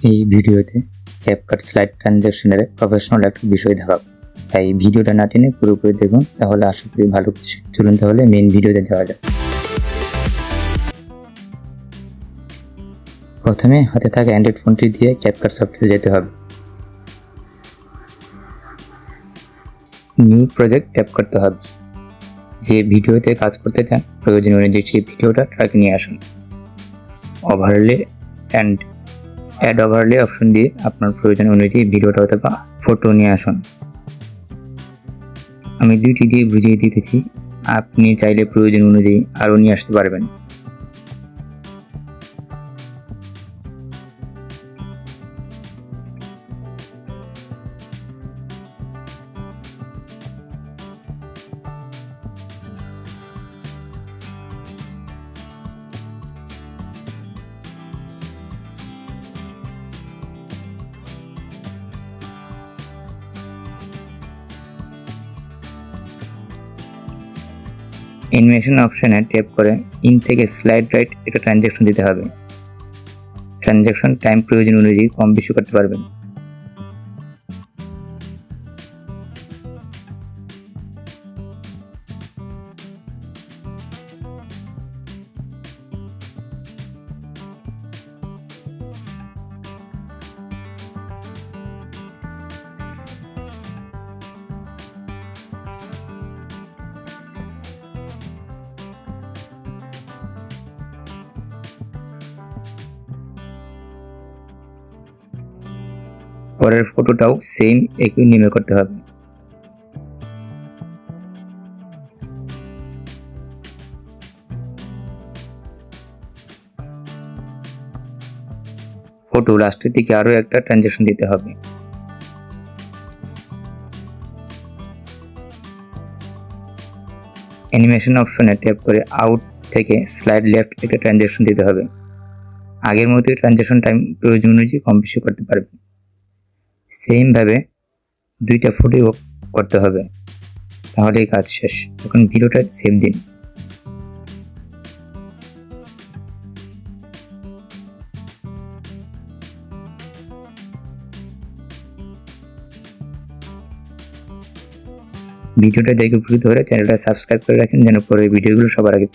এই ভিডিওতে CapCut slide ট্রানজ্যাকশনের professional একটা বিষয় দেখাবো, তাই ভিডিওটা না টেনে পুরোপুরি দেখুন, তাহলে আশা করি ভালো কিছু। চলুন তাহলে মেইন ভিডিওতে যাওয়া যাক। প্রথমে হাতে থাকা অ্যান্ড্রয়েড ফোনটি দিয়ে ক্যাপকাট সফটওয়্যারে যেতে হবে। নিউ প্রজেক্ট ট্যাপ করতে হবে। যে ভিডিওতে কাজ করতে চান প্রয়োজন অনুযায়ী সেই ভিডিওটা ট্র্যাকে নিয়ে আসুন। Overlay and add overlay option দিয়ে আপনার প্রয়োজন অনুযায়ী ভিডিওটা অথবা ফটো নিয়ে আসুন। আমি দুইটি দিয়ে বুঝিয়ে দিতেছি, আপনি চাইলে প্রয়োজন অনুযায়ী আরও নিয়ে আসতে পারবেন। অ্যানিমেশন অপশনে ট্যাপ করে ইন থেকে স্লাইড রাইট একটা ট্রানজ্যাকশন দিতে হবে। ট্রানজ্যাকশন টাইম প্রয়োজন অনুযায়ী কম বেশি করতে পারবেন। পরের ফটোটাও সেম একই নিয়মে করতে হবে। ফটো লাস্টের দিকে আরও একটা ট্রানজ্যাকশন দিতে হবে। অ্যানিমেশন অপশনে ট্যাপ করে আউট থেকে স্লাইড লেফট একটা ট্রানজ্যাকশন দিতে হবে। আগের মতোই ট্রানজ্যাকশন টাইম প্রয়োজন অনুযায়ী কম বেশি করতে পারবেন। সেমভাবে দুইটা ফটোই করতে হবে, তাহলেই কাজ শেষ। এখন ভিডিওটা সেভ দিন। ভিডিওটা দেখে উপকৃত হলে চ্যানেলটা সাবস্ক্রাইব করে রাখেন, যেন পরের ভিডিওগুলো সবার আগে